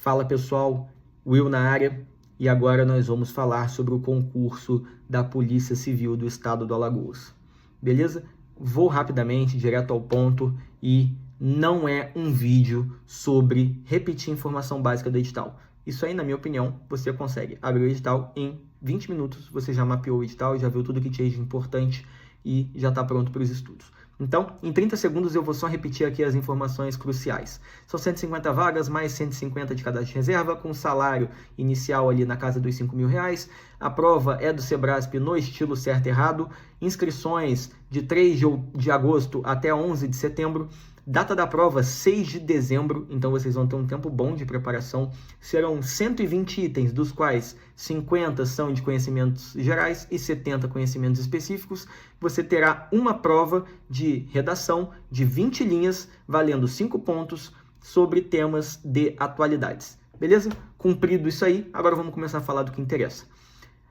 Fala pessoal, Will na área, e agora nós vamos falar sobre o concurso da Polícia Civil do Estado do Alagoas. Beleza? Vou rapidamente, direto ao ponto, e não é um vídeo sobre repetir informação básica do edital. Isso aí, na minha opinião, você consegue abrir o edital em 20 minutos, você já mapeou o edital, já viu tudo que tinha de importante e já está pronto para os estudos. Então, em 30 segundos eu vou só repetir aqui as informações cruciais. São 150 vagas, mais 150 de cadastro de reserva, com salário inicial ali na casa dos R$ 5.000. A prova é do Sebrasp no estilo certo e errado. Inscrições de 3 de agosto até 11 de setembro. Data da prova, 6 de dezembro, então vocês vão ter um tempo bom de preparação. Serão 120 itens, dos quais 50 são de conhecimentos gerais e 70 conhecimentos específicos. Você terá uma prova de redação de 20 linhas, valendo 5 pontos, sobre temas de atualidades. Beleza? Cumprido isso aí, agora vamos começar a falar do que interessa.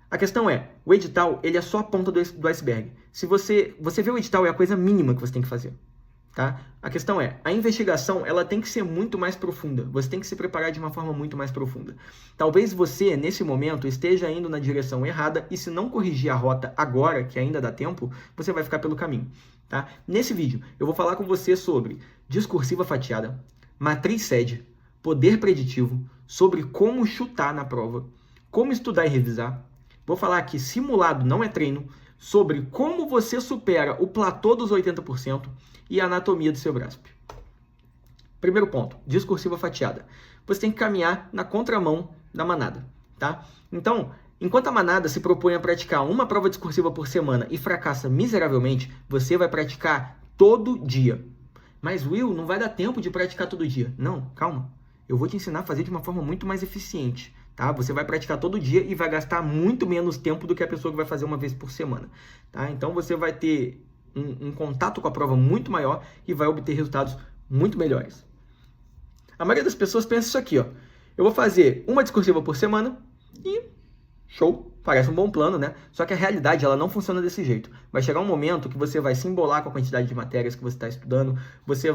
A questão é, o edital ele é só a ponta do iceberg. Se você vê o edital, é a coisa mínima que você tem que fazer. Tá? A questão é, a investigação ela tem que ser muito mais profunda, você tem que se preparar de uma forma muito mais profunda. Talvez você, nesse momento, esteja indo na direção errada e se não corrigir a rota agora, que ainda dá tempo, você vai ficar pelo caminho. Tá? Nesse vídeo, eu vou falar com você sobre discursiva fatiada, matriz SED, poder preditivo, sobre como chutar na prova, como estudar e revisar. Vou falar que simulado não é treino, sobre como você supera o platô dos 80%, e a anatomia do Sebrasp. Primeiro ponto, discursiva fatiada. Você tem que caminhar na contramão da manada, tá? Então, enquanto a manada se propõe a praticar uma prova discursiva por semana e fracassa miseravelmente, você vai praticar todo dia. Mas, Will, não vai dar tempo de praticar todo dia. Não, calma. Eu vou te ensinar a fazer de uma forma muito mais eficiente, tá? Você vai praticar todo dia e vai gastar muito menos tempo do que a pessoa que vai fazer uma vez por semana, tá? Então, você vai ter um contato com a prova muito maior e vai obter resultados muito melhores. A maioria das pessoas pensa isso aqui, ó. Eu vou fazer uma discursiva por semana e show, parece um bom plano, né? Só que a realidade, ela não funciona desse jeito. Vai chegar um momento que você vai se embolar com a quantidade de matérias que você está estudando, você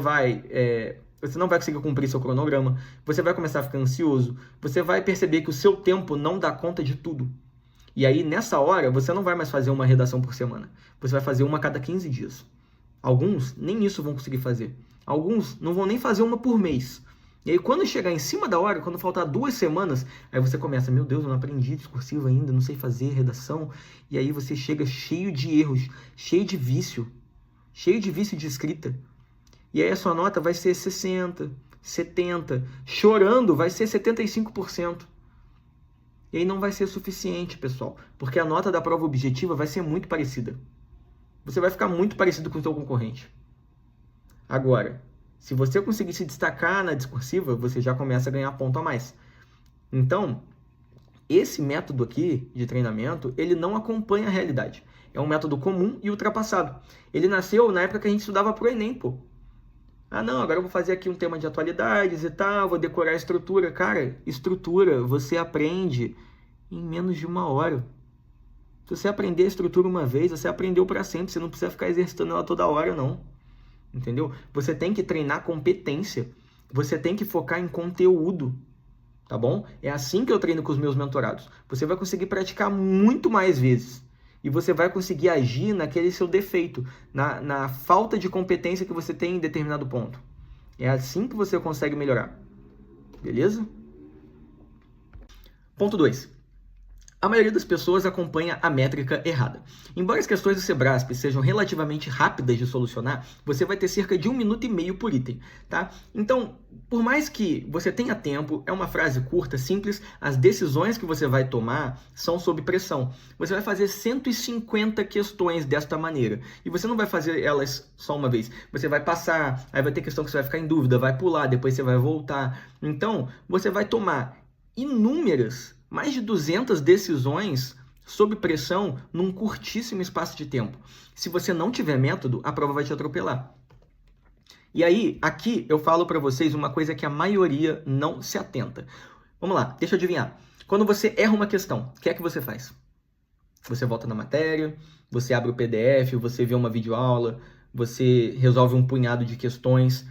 não vai conseguir cumprir seu cronograma, você vai começar a ficar ansioso, você vai perceber que o seu tempo não dá conta de tudo. E aí, nessa hora, você não vai mais fazer uma redação por semana. Você vai fazer uma a cada 15 dias. Alguns nem isso vão conseguir fazer. Alguns não vão nem fazer uma por mês. E aí, quando chegar em cima da hora, quando faltar 2 semanas, aí você começa, meu Deus, eu não aprendi discursivo ainda, não sei fazer redação. E aí você chega cheio de erros, cheio de vício de escrita. E aí a sua nota vai ser 60, 70, chorando vai ser 75%. E aí não vai ser suficiente, pessoal, porque a nota da prova objetiva vai ser muito parecida. Você vai ficar muito parecido com o seu concorrente. Agora, se você conseguir se destacar na discursiva, você já começa a ganhar ponto a mais. Então, esse método aqui de treinamento, ele não acompanha a realidade. É um método comum e ultrapassado. Ele nasceu na época que a gente estudava pro Enem, pô. Ah, não, agora eu vou fazer aqui um tema de atualidades e tal, vou decorar a estrutura. Cara, estrutura você aprende em menos de 1 hora. Se você aprender a estrutura uma vez, você aprendeu para sempre. Você não precisa ficar exercitando ela toda hora, não. Entendeu? Você tem que treinar competência. Você tem que focar em conteúdo. Tá bom? É assim que eu treino com os meus mentorados. Você vai conseguir praticar muito mais vezes. E você vai conseguir agir naquele seu defeito, na falta de competência que você tem em determinado ponto. É assim que você consegue melhorar. Beleza? Ponto 2. A maioria das pessoas acompanha a métrica errada. Embora as questões do Sebrasp sejam relativamente rápidas de solucionar, você vai ter cerca de 1,5 minutos por item, tá? Então, por mais que você tenha tempo, é uma frase curta, simples, as decisões que você vai tomar são sob pressão. Você vai fazer 150 questões desta maneira, e você não vai fazer elas só uma vez. Você vai passar, aí vai ter questão que você vai ficar em dúvida, vai pular, depois você vai voltar. Então, você vai tomar inúmeras, mais de 200 decisões sob pressão num curtíssimo espaço de tempo. Se você não tiver método, a prova vai te atropelar. E aí, aqui eu falo para vocês uma coisa que a maioria não se atenta. Vamos lá, deixa eu adivinhar. Quando você erra uma questão, o que é que você faz? Você volta na matéria, você abre o PDF, você vê uma videoaula, você resolve um punhado de questões.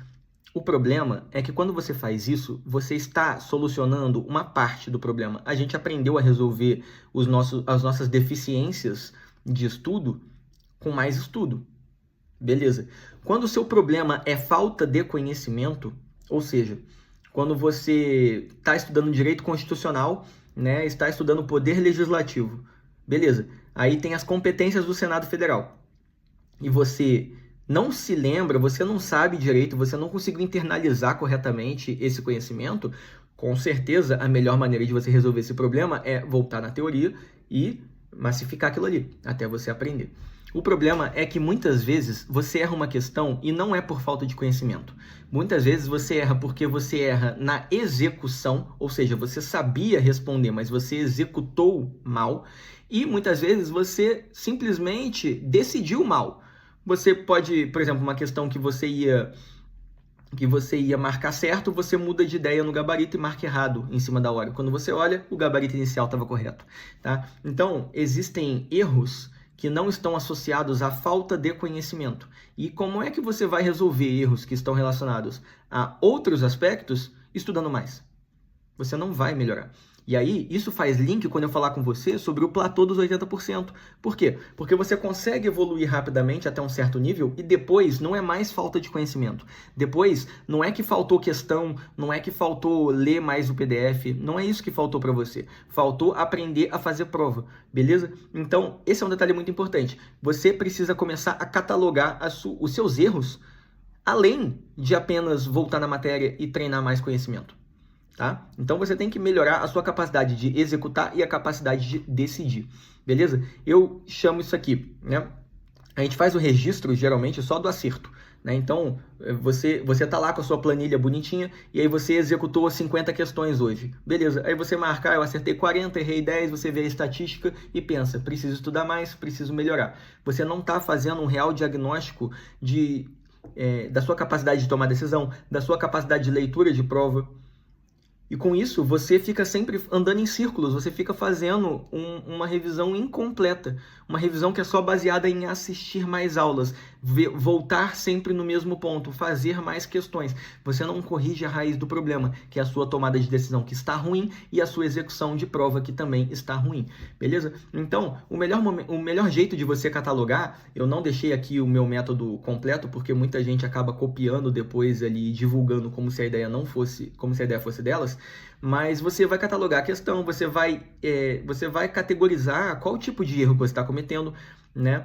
O problema é que quando você faz isso, você está solucionando uma parte do problema. A gente aprendeu a resolver as nossas deficiências de estudo com mais estudo. Beleza. Quando o seu problema é falta de conhecimento, ou seja, quando você está estudando direito constitucional, né, está estudando poder legislativo, beleza. Aí tem as competências do Senado Federal. E você não se lembra, você não sabe direito, você não conseguiu internalizar corretamente esse conhecimento, com certeza a melhor maneira de você resolver esse problema é voltar na teoria e massificar aquilo ali, até você aprender. O problema é que muitas vezes você erra uma questão e não é por falta de conhecimento. Muitas vezes você erra porque você erra na execução, ou seja, você sabia responder, mas você executou mal. E muitas vezes você simplesmente decidiu mal. Você pode, por exemplo, uma questão que você ia marcar certo, você muda de ideia no gabarito e marca errado em cima da hora. Quando você olha, o gabarito inicial estava correto, tá? Então, existem erros que não estão associados à falta de conhecimento. E como é que você vai resolver erros que estão relacionados a outros aspectos? Estudando mais. Você não vai melhorar. E aí, isso faz link quando eu falar com você sobre o platô dos 80%. Por quê? Porque você consegue evoluir rapidamente até um certo nível e depois não é mais falta de conhecimento. Depois, não é que faltou questão, não é que faltou ler mais o PDF, não é isso que faltou para você. Faltou aprender a fazer prova, beleza? Então, esse é um detalhe muito importante. Você precisa começar a catalogar os seus erros, além de apenas voltar na matéria e treinar mais conhecimento. Tá? Então você tem que melhorar a sua capacidade de executar e a capacidade de decidir, beleza? Eu chamo isso aqui, né? A gente faz o registro geralmente só do acerto, né? Então você tá lá com a sua planilha bonitinha e aí você executou 50 questões hoje, beleza? Aí você marca, eu acertei 40, errei 10, você vê a estatística e pensa, preciso estudar mais, preciso melhorar. Você não está fazendo um real diagnóstico da sua capacidade de tomar decisão, da sua capacidade de leitura de prova. E com isso, você fica sempre andando em círculos, você fica fazendo uma revisão incompleta, uma revisão que é só baseada em assistir mais aulas, voltar sempre no mesmo ponto, fazer mais questões. Você não corrige a raiz do problema, que é a sua tomada de decisão que está ruim e a sua execução de prova que também está ruim, beleza? Então, o melhor jeito de você catalogar, eu não deixei aqui o meu método completo, porque muita gente acaba copiando depois ali, divulgando como se a ideia fosse delas, mas você vai catalogar a questão, você vai categorizar qual tipo de erro você está cometendo, né?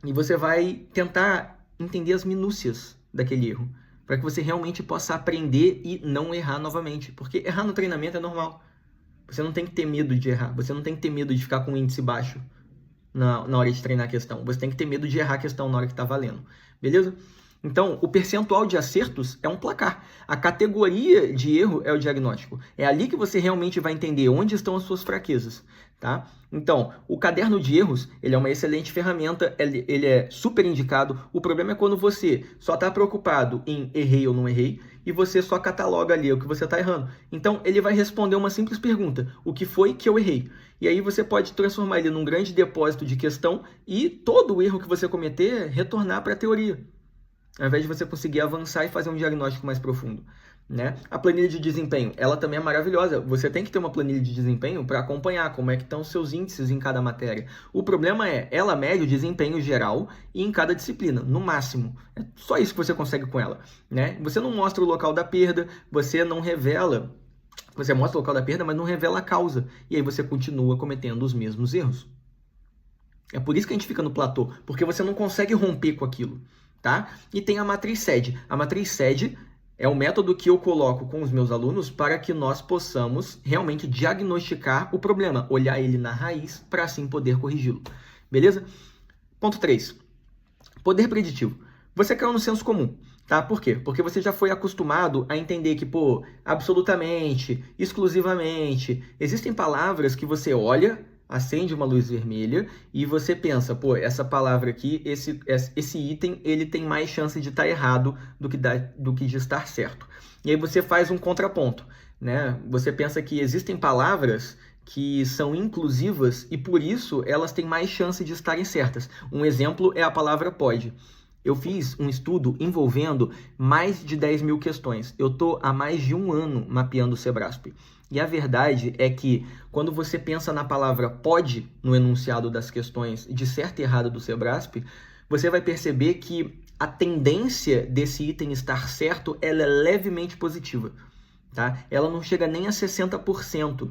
E você vai tentar entender as minúcias daquele erro, para que você realmente possa aprender e não errar novamente. Porque errar no treinamento é normal. Você não tem que ter medo de errar, você não tem que ter medo de ficar com um índice baixo na hora de treinar a questão. Você tem que ter medo de errar a questão na hora que está valendo, beleza? Então, o percentual de acertos é um placar. A categoria de erro é o diagnóstico. É ali que você realmente vai entender onde estão as suas fraquezas, tá? Então, o caderno de erros, ele é uma excelente ferramenta, ele é super indicado. O problema é quando você só está preocupado em errei ou não errei e você só cataloga ali o que você está errando. Então, ele vai responder uma simples pergunta: o que foi que eu errei? E aí você pode transformar ele num grande depósito de questão e todo o erro que você cometer retornar para a teoria, ao invés de você conseguir avançar e fazer um diagnóstico mais profundo, né? A planilha de desempenho, ela também é maravilhosa. Você tem que ter uma planilha de desempenho para acompanhar como é que estão os seus índices em cada matéria. O problema é, ela mede o desempenho geral e em cada disciplina, no máximo. É só isso que você consegue com ela, né? Você não mostra o local da perda, você não revela... Você mostra o local da perda, mas não revela a causa. E aí você continua cometendo os mesmos erros. É por isso que a gente fica no platô, porque você não consegue romper com aquilo. Tá? E tem a matriz SED. A matriz SED é o método que eu coloco com os meus alunos para que nós possamos realmente diagnosticar o problema, olhar ele na raiz para assim poder corrigi-lo. Beleza? Ponto 3. Poder preditivo. Você caiu no senso comum, tá? Por quê? Porque você já foi acostumado a entender que, absolutamente, exclusivamente, existem palavras que você olha, acende uma luz vermelha e você pensa, essa palavra aqui, esse item, ele tem mais chance de estar errado do que de estar certo. E aí você faz um contraponto, né? Você pensa que existem palavras que são inclusivas e por isso elas têm mais chance de estarem certas. Um exemplo é a palavra pode. Eu fiz um estudo envolvendo mais de 10 mil questões. Eu estou há mais de um ano mapeando o Sebrasp. E a verdade é que quando você pensa na palavra pode no enunciado das questões de certa e errada do Sebrasp, você vai perceber que a tendência desse item estar certo ela é levemente positiva. Tá? Ela não chega nem a 60%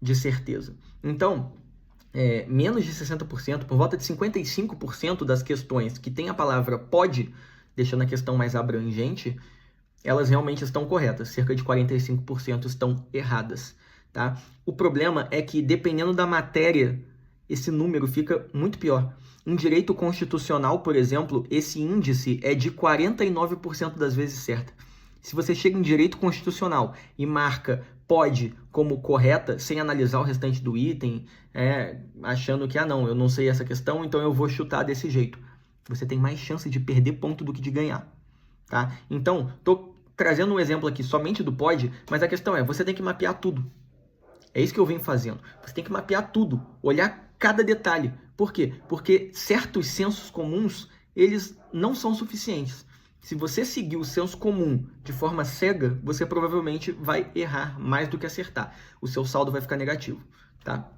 de certeza. Então, menos de 60%, por volta de 55% das questões que tem a palavra pode, deixando a questão mais abrangente, elas realmente estão corretas. Cerca de 45% estão erradas. Tá? O problema é que, dependendo da matéria, esse número fica muito pior. Em direito constitucional, por exemplo, esse índice é de 49% das vezes certa. Se você chega em direito constitucional e marca pode como correta, sem analisar o restante do item, achando que, não, eu não sei essa questão, então eu vou chutar desse jeito. Você tem mais chance de perder ponto do que de ganhar. Tá? Então, estou trazendo um exemplo aqui somente do pode, mas a questão é, você tem que mapear tudo. É isso que eu venho fazendo. Você tem que mapear tudo, olhar cada detalhe. Por quê? Porque certos sensos comuns, eles não são suficientes. Se você seguir o senso comum de forma cega, você provavelmente vai errar mais do que acertar. O seu saldo vai ficar negativo. Tá?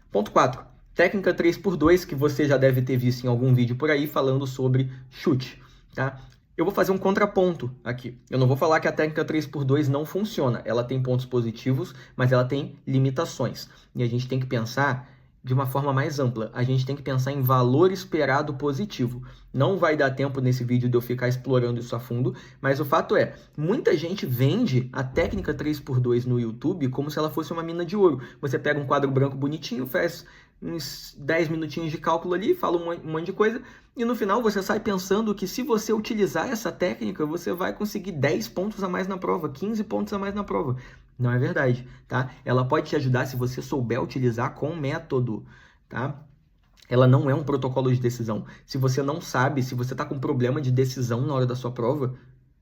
Ponto 4. Técnica 3x2, que você já deve ter visto em algum vídeo por aí falando sobre chute. Tá? Eu vou fazer um contraponto aqui. Eu não vou falar que a técnica 3x2 não funciona. Ela tem pontos positivos, mas ela tem limitações. E a gente tem que pensar de uma forma mais ampla. A gente tem que pensar em valor esperado positivo. Não vai dar tempo nesse vídeo de eu ficar explorando isso a fundo, mas o fato é, muita gente vende a técnica 3x2 no YouTube como se ela fosse uma mina de ouro. Você pega um quadro branco bonitinho, faz uns 10 minutinhos de cálculo ali, fala um monte de coisa, e no final você sai pensando que se você utilizar essa técnica, você vai conseguir 10 pontos a mais na prova, 15 pontos a mais na prova. Não é verdade, tá? Ela pode te ajudar se você souber utilizar com método, tá? Ela não é um protocolo de decisão. Se você não sabe, se você está com problema de decisão na hora da sua prova,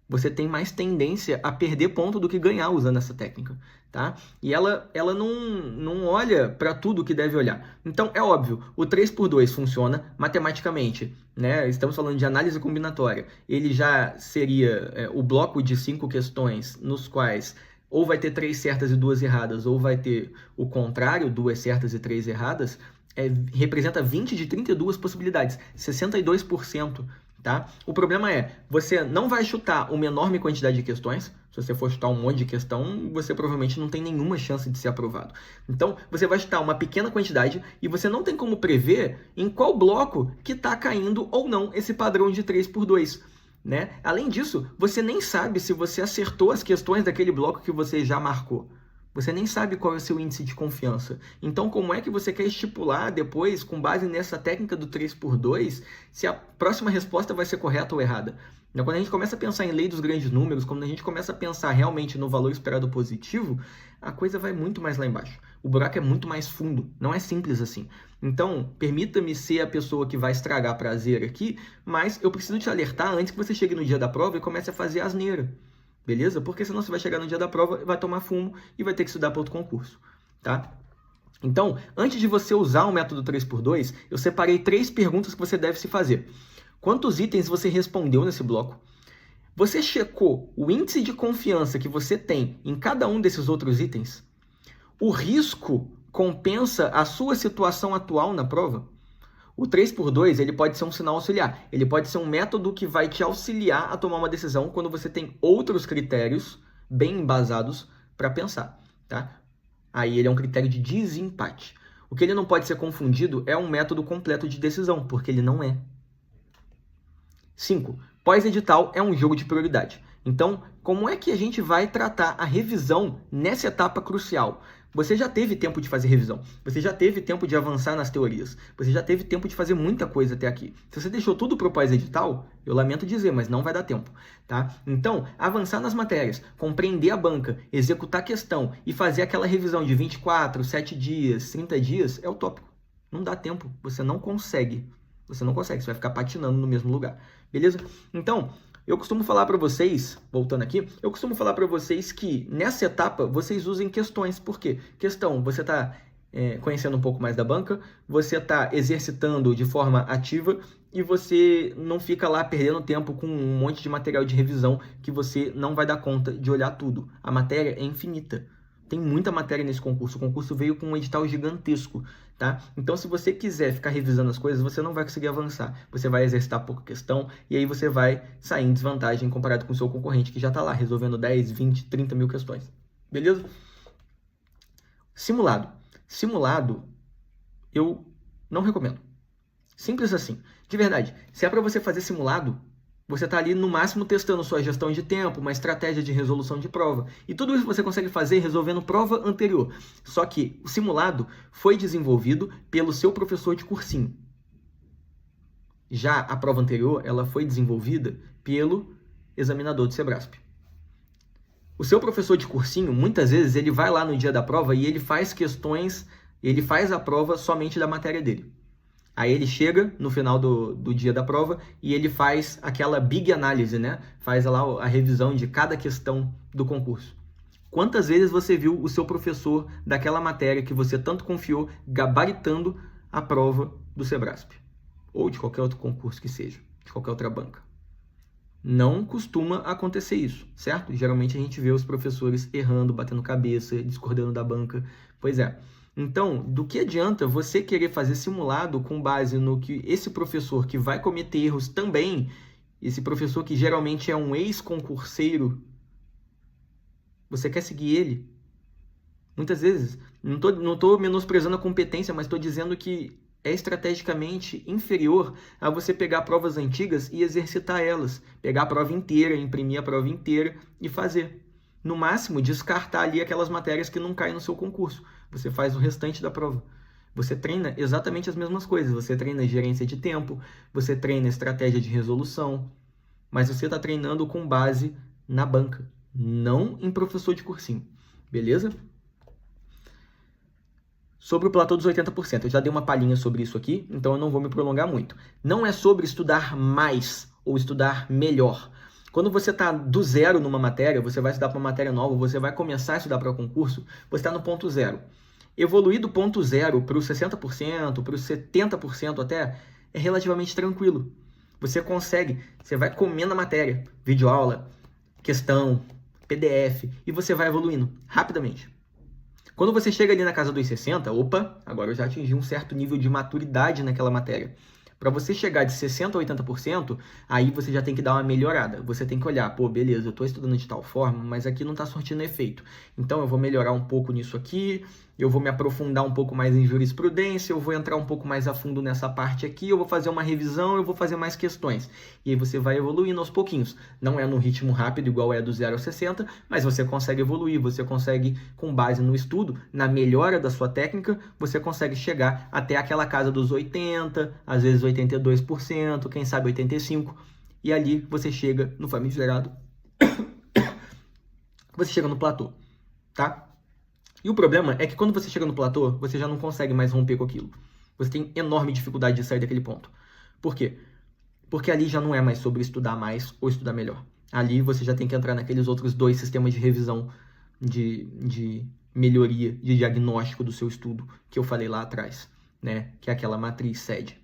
você tem mais tendência a perder ponto do que ganhar usando essa técnica, tá? E ela não olha para tudo que deve olhar. Então, é óbvio, o 3x2 funciona matematicamente, né? Estamos falando de análise combinatória. Ele já seria o bloco de 5 questões nos quais ou vai ter 3 certas e 2 erradas, ou vai ter o contrário, 2 certas e 3 erradas, representa 20 de 32 possibilidades, 62%. Tá? O problema é, você não vai chutar uma enorme quantidade de questões. Se você for chutar um monte de questão, você provavelmente não tem nenhuma chance de ser aprovado. Então, você vai chutar uma pequena quantidade e você não tem como prever em qual bloco que está caindo ou não esse padrão de 3x2. Né? Além disso, você nem sabe se você acertou as questões daquele bloco que você já marcou. Você nem sabe qual é o seu índice de confiança. Então, como é que você quer estipular depois, com base nessa técnica do 3x2, se a próxima resposta vai ser correta ou errada? Quando a gente começa a pensar em lei dos grandes números, quando a gente começa a pensar realmente no valor esperado positivo, a coisa vai muito mais lá embaixo. O buraco é muito mais fundo, não é simples assim. Então, permita-me ser a pessoa que vai estragar prazer aqui, mas eu preciso te alertar antes que você chegue no dia da prova e comece a fazer asneira. Beleza? Porque senão você vai chegar no dia da prova, vai tomar fumo e vai ter que estudar para outro concurso. Tá? Então, antes de você usar o método 3x2, eu separei 3 perguntas que você deve se fazer. Quantos itens você respondeu nesse bloco? Você checou o índice de confiança que você tem em cada um desses outros itens? O risco compensa a sua situação atual na prova? O 3x2 ele pode ser um sinal auxiliar. Ele pode ser um método que vai te auxiliar a tomar uma decisão quando você tem outros critérios bem embasados para pensar. Tá? Aí ele é um critério de desempate. O que ele não pode ser confundido é um método completo de decisão, porque ele não é. 5. Pós-edital é um jogo de prioridade. Então, como é que a gente vai tratar a revisão nessa etapa crucial? Você já teve tempo de fazer revisão, você já teve tempo de avançar nas teorias, você já teve tempo de fazer muita coisa até aqui. Se você deixou tudo para o pós-edital, eu lamento dizer, mas não vai dar tempo. Tá? Então, avançar nas matérias, compreender a banca, executar a questão e fazer aquela revisão de 24, 7 dias, 30 dias é utópico. Não dá tempo, você não consegue. Você não consegue, você vai ficar patinando no mesmo lugar. Beleza? Então, eu costumo falar para vocês, voltando aqui, eu costumo falar para vocês que nessa etapa vocês usem questões. Por quê? Questão, você está conhecendo um pouco mais da banca, você está exercitando de forma ativa e você não fica lá perdendo tempo com um monte de material de revisão que você não vai dar conta de olhar tudo. A matéria é infinita. Tem muita matéria nesse concurso. O concurso veio com um edital gigantesco, tá? Então, se você quiser ficar revisando as coisas, você não vai conseguir avançar. Você vai exercitar pouca questão e aí você vai sair em desvantagem comparado com o seu concorrente, que já está lá resolvendo 10, 20, 30 mil questões. Beleza? Simulado. Simulado, eu não recomendo. Simples assim. De verdade, se é para você fazer simulado, você está ali no máximo testando sua gestão de tempo, uma estratégia de resolução de prova. E tudo isso você consegue fazer resolvendo prova anterior. Só que o simulado foi desenvolvido pelo seu professor de cursinho. Já a prova anterior, ela foi desenvolvida pelo examinador do Sebrasp. O seu professor de cursinho, muitas vezes, ele vai lá no dia da prova e ele faz questões, ele faz a prova somente da matéria dele. Aí ele chega no final do dia da prova e ele faz aquela big análise, né? Faz lá a revisão de cada questão do concurso. Quantas vezes você viu o seu professor daquela matéria que você tanto confiou gabaritando a prova do Sebrasp? Ou de qualquer outro concurso que seja, de qualquer outra banca. Não costuma acontecer isso, certo? Geralmente a gente vê os professores errando, batendo cabeça, discordando da banca. Pois é. Então, do que adianta você querer fazer simulado com base no que esse professor que vai cometer erros também, esse professor que geralmente é um ex-concurseiro, você quer seguir ele? Muitas vezes, não tô menosprezando a competência, mas estou dizendo que é estrategicamente inferior a você pegar provas antigas e exercitar elas. Pegar a prova inteira, imprimir a prova inteira e fazer. No máximo, descartar ali aquelas matérias que não caem no seu concurso. Você faz o restante da prova. Você treina exatamente as mesmas coisas. Você treina gerência de tempo, você treina estratégia de resolução, mas você está treinando com base na banca, não em professor de cursinho. Beleza? Sobre o platô dos 80%, eu já dei uma palhinha sobre isso aqui, então eu não vou me prolongar muito. Não é sobre estudar mais ou estudar melhor. Quando você está do zero numa matéria, você vai estudar para uma matéria nova, você vai começar a estudar para o concurso, você está no ponto zero. Evoluir do ponto zero para os 60%, para os 70% até, é relativamente tranquilo. Você consegue, você vai comendo a matéria, videoaula, questão, PDF, e você vai evoluindo rapidamente. Quando você chega ali na casa dos 60, opa, agora eu já atingi um certo nível de maturidade naquela matéria. Para você chegar de 60% a 80%, aí você já tem que dar uma melhorada. Você tem que olhar, pô, beleza, eu estou estudando de tal forma, mas aqui não está surtindo efeito. Então eu vou melhorar um pouco nisso aqui, eu vou me aprofundar um pouco mais em jurisprudência, eu vou entrar um pouco mais a fundo nessa parte aqui, eu vou fazer uma revisão, eu vou fazer mais questões. E aí você vai evoluindo aos pouquinhos. Não é no ritmo rápido, igual é do 0 a 60, mas você consegue evoluir, você consegue, com base no estudo, na melhora da sua técnica, você consegue chegar até aquela casa dos 80%, às vezes 82%, quem sabe 85%, e ali você chega no famigerado, você chega no platô, tá? E o problema é que quando você chega no platô, você já não consegue mais romper com aquilo. Você tem enorme dificuldade de sair daquele ponto. Por quê? Porque ali já não é mais sobre estudar mais ou estudar melhor. Ali você já tem que entrar naqueles outros dois sistemas de revisão, de melhoria, de diagnóstico do seu estudo, que eu falei lá atrás, né? Que é aquela matriz SED.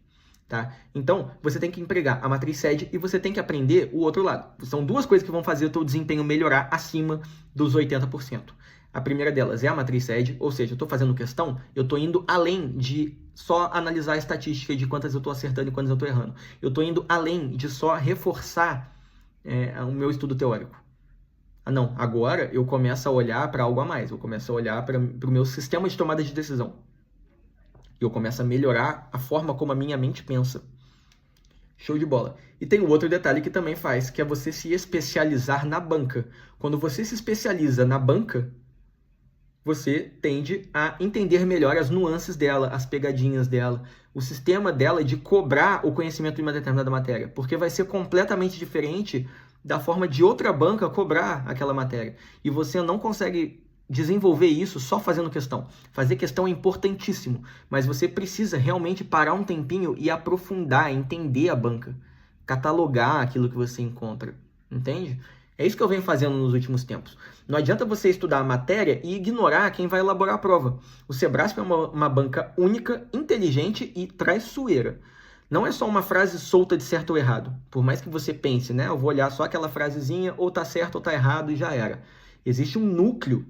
Tá? Então, você tem que empregar a matriz SED e você tem que aprender o outro lado. São duas coisas que vão fazer o teu desempenho melhorar acima dos 80%. A primeira delas é a matriz SED, ou seja, eu estou fazendo questão, eu estou indo além de só analisar a estatística de quantas eu estou acertando e quantas eu estou errando. Eu estou indo além de só reforçar o meu estudo teórico. Não, agora eu começo a olhar para algo a mais, eu começo a olhar para o meu sistema de tomada de decisão. E eu começo a melhorar a forma como a minha mente pensa. Show de bola. E tem um outro detalhe que também faz, que é você se especializar na banca. Quando você se especializa na banca, você tende a entender melhor as nuances dela, as pegadinhas dela, o sistema dela de cobrar o conhecimento de uma determinada matéria. Porque vai ser completamente diferente da forma de outra banca cobrar aquela matéria. E você não consegue desenvolver isso só fazendo questão. Fazer questão é importantíssimo, mas você precisa realmente parar um tempinho e aprofundar, entender a banca, catalogar aquilo que você encontra, entende? É isso que eu venho fazendo nos últimos tempos. Não adianta você estudar a matéria e ignorar quem vai elaborar a prova. O Sebrasp é uma banca única, inteligente e traiçoeira. Não é só uma frase solta de certo ou errado. Por mais que você pense, né? Eu vou olhar só aquela frasezinha, ou tá certo ou tá errado e já era. Existe um núcleo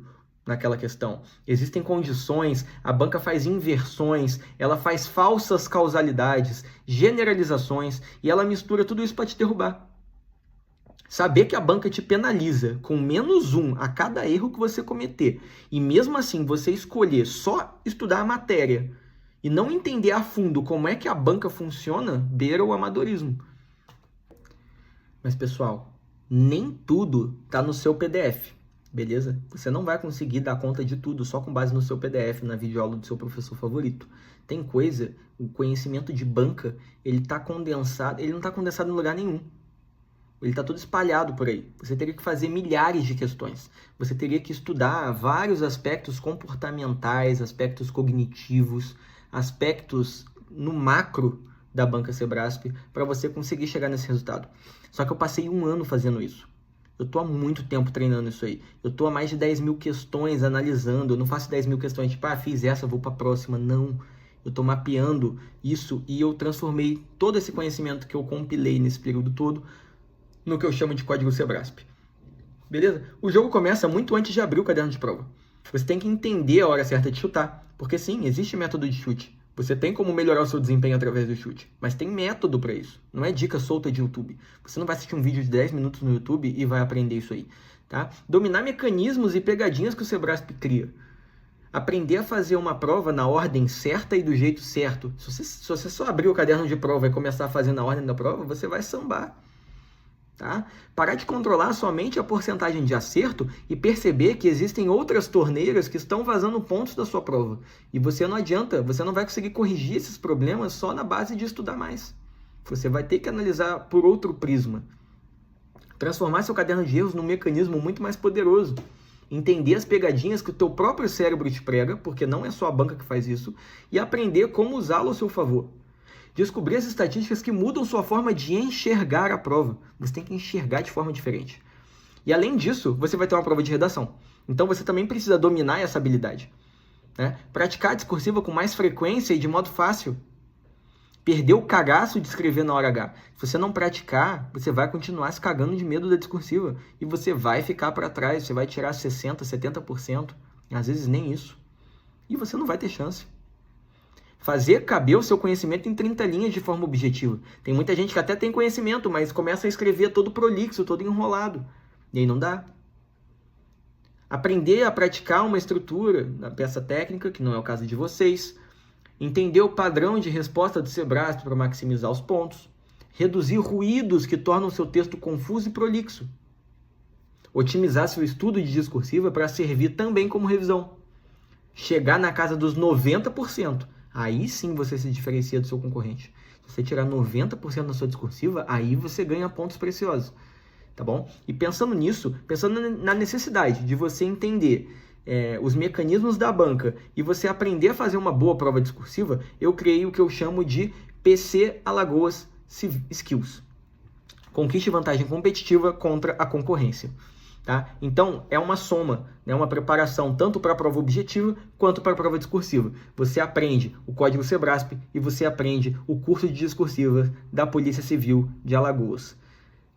naquela questão. Existem condições, a banca faz inversões, ela faz falsas causalidades, generalizações, e ela mistura tudo isso para te derrubar. Saber que a banca te penaliza com -1 a cada erro que você cometer, e mesmo assim você escolher só estudar a matéria e não entender a fundo como é que a banca funciona, beira o amadorismo. Mas, pessoal, nem tudo está no seu PDF, beleza? Você não vai conseguir dar conta de tudo só com base no seu PDF, na videoaula do seu professor favorito. Tem coisa, o conhecimento de banca, ele tá condensado, ele não está condensado em lugar nenhum. Ele está todo espalhado por aí. Você teria que fazer milhares de questões. Você teria que estudar vários aspectos comportamentais, aspectos cognitivos, aspectos no macro da banca Sebrasp para você conseguir chegar nesse resultado. Só que eu passei 1 ano fazendo isso. Eu estou há muito tempo treinando isso aí. Eu estou há mais de 10 mil questões analisando. Eu não faço 10 mil questões tipo, fiz essa, vou para a próxima. Não. Eu estou mapeando isso e eu transformei todo esse conhecimento que eu compilei nesse período todo no que eu chamo de código Sebrasp. Beleza? O jogo começa muito antes de abrir o caderno de prova. Você tem que entender a hora certa de chutar, porque sim, existe método de chute. Você tem como melhorar o seu desempenho através do chute, mas tem método para isso. Não é dica solta de YouTube. Você não vai assistir um vídeo de 10 minutos no YouTube e vai aprender isso aí. Tá? Dominar mecanismos e pegadinhas que o Sebrasp cria. Aprender a fazer uma prova na ordem certa e do jeito certo. Se você só abrir o caderno de prova e começar a fazer na ordem da prova, você vai sambar. Tá? Parar de controlar somente a porcentagem de acerto e perceber que existem outras torneiras que estão vazando pontos da sua prova. E você não adianta, você não vai conseguir corrigir esses problemas só na base de estudar mais. Você vai ter que analisar por outro prisma. Transformar seu caderno de erros num mecanismo muito mais poderoso. Entender as pegadinhas que o teu próprio cérebro te prega, porque não é só a banca que faz isso, e aprender como usá-lo ao seu favor. Descobrir as estatísticas que mudam sua forma de enxergar a prova. Você tem que enxergar de forma diferente. E além disso, você vai ter uma prova de redação. Então você também precisa dominar essa habilidade. Né? Praticar a discursiva com mais frequência e de modo fácil. Perder o cagaço de escrever na hora H. Se você não praticar, você vai continuar se cagando de medo da discursiva. E você vai ficar para trás, você vai tirar 60%, 70%. Às vezes nem isso. E você não vai ter chance. Fazer caber o seu conhecimento em 30 linhas de forma objetiva. Tem muita gente que até tem conhecimento, mas começa a escrever todo prolixo, todo enrolado. E aí não dá. Aprender a praticar uma estrutura na peça técnica, que não é o caso de vocês. Entender o padrão de resposta do Sebrasp para maximizar os pontos. Reduzir ruídos que tornam o seu texto confuso e prolixo. Otimizar seu estudo de discursiva para servir também como revisão. Chegar na casa dos 90%. Aí sim você se diferencia do seu concorrente. Se você tirar 90% da sua discursiva, aí você ganha pontos preciosos. Tá bom? E pensando nisso, pensando na necessidade de você entender os mecanismos da banca e você aprender a fazer uma boa prova discursiva, eu criei o que eu chamo de PC Alagoas Skills. Conquiste vantagem competitiva contra a concorrência. Tá? Então, é uma soma, né? Uma preparação tanto para a prova objetiva quanto para a prova discursiva. Você aprende o Código Sebrasp e você aprende o curso de discursiva da Polícia Civil de Alagoas.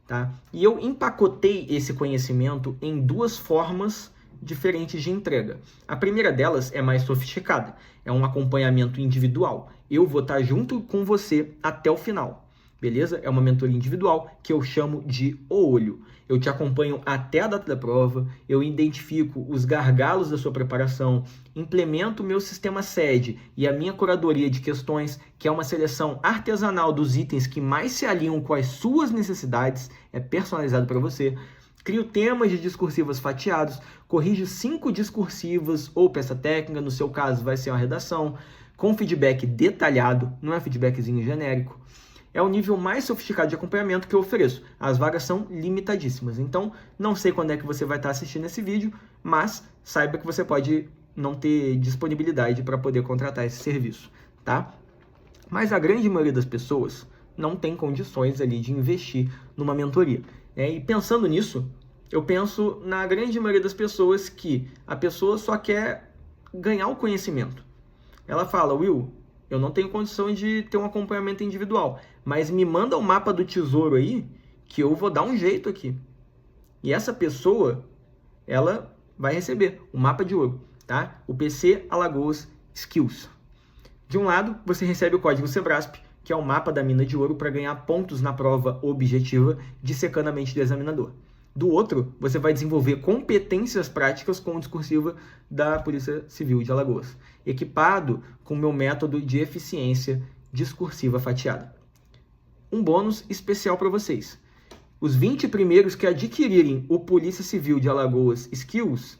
Tá? E eu empacotei esse conhecimento em 2 formas diferentes de entrega. A primeira delas é mais sofisticada, é um acompanhamento individual. Eu vou estar junto com você até o final. Beleza? É uma mentoria individual que eu chamo de O Olho. Eu te acompanho até a data da prova, eu identifico os gargalos da sua preparação, implemento o meu sistema SED e a minha curadoria de questões, que é uma seleção artesanal dos itens que mais se alinham com as suas necessidades, é personalizado para você. Crio temas de discursivas fatiados, corrijo 5 discursivas ou peça técnica, no seu caso vai ser uma redação, com feedback detalhado, não é feedbackzinho genérico. É o nível mais sofisticado de acompanhamento que eu ofereço. As vagas são limitadíssimas. Então, não sei quando é que você vai estar assistindo esse vídeo, mas saiba que você pode não ter disponibilidade para poder contratar esse serviço, tá? Mas a grande maioria das pessoas não tem condições ali de investir numa mentoria. E pensando nisso, eu penso na grande maioria das pessoas que a pessoa só quer ganhar o conhecimento. Ela fala, Will, eu não tenho condição de ter um acompanhamento individual, mas me manda o mapa do tesouro aí, que eu vou dar um jeito aqui. E essa pessoa, ela vai receber o mapa de ouro, tá? O PC Alagoas Skills. De um lado, você recebe o código Sebrasp, que é o mapa da mina de ouro para ganhar pontos na prova objetiva dissecando a mente do examinador. Do outro, você vai desenvolver competências práticas com o discursiva da Polícia Civil de Alagoas, equipado com o meu método de eficiência discursiva fatiada. Um bônus especial para vocês. Os 20 primeiros que adquirirem o Polícia Civil de Alagoas Skills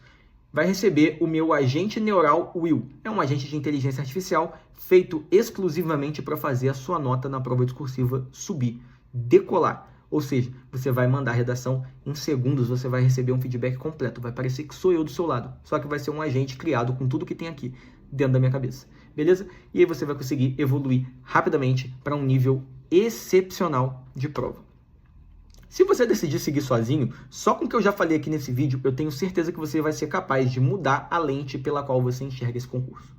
vai receber o meu agente neural Will. É um agente de inteligência artificial feito exclusivamente para fazer a sua nota na prova discursiva subir, decolar. Ou seja, você vai mandar a redação em segundos, você vai receber um feedback completo. Vai parecer que sou eu do seu lado, só que vai ser um agente criado com tudo que tem aqui dentro da minha cabeça. Beleza? E aí você vai conseguir evoluir rapidamente para um nível excepcional de prova. Se você decidir seguir sozinho, só com o que eu já falei aqui nesse vídeo, eu tenho certeza que você vai ser capaz de mudar a lente pela qual você enxerga esse concurso.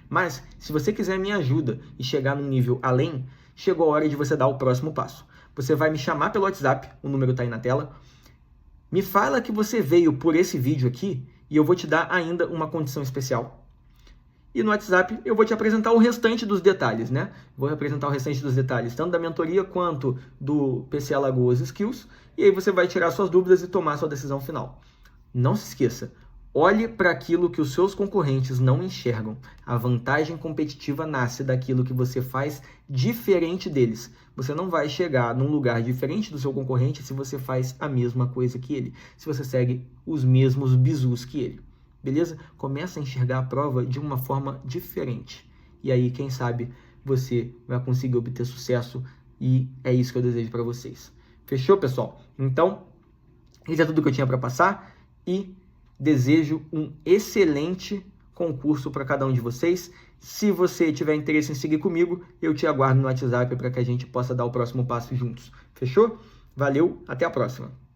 Mas, se você quiser a minha ajuda e chegar num nível além, chegou a hora de você dar o próximo passo. Você vai me chamar pelo WhatsApp, o número está aí na tela. Me fala que você veio por esse vídeo aqui e eu vou te dar ainda uma condição especial. E no WhatsApp eu vou te apresentar o restante dos detalhes, né? Vou apresentar o restante dos detalhes, tanto da mentoria quanto do PC Alagoas Skills. E aí você vai tirar suas dúvidas e tomar sua decisão final. Não se esqueça, olhe para aquilo que os seus concorrentes não enxergam. A vantagem competitiva nasce daquilo que você faz diferente deles. Você não vai chegar num lugar diferente do seu concorrente se você faz a mesma coisa que ele, se você segue os mesmos bizus que ele. Beleza? Começa a enxergar a prova de uma forma diferente. E aí, quem sabe, você vai conseguir obter sucesso e é isso que eu desejo para vocês. Fechou, pessoal? Então, isso é tudo que eu tinha para passar e desejo um excelente concurso para cada um de vocês. Se você tiver interesse em seguir comigo, eu te aguardo no WhatsApp para que a gente possa dar o próximo passo juntos. Fechou? Valeu, até a próxima!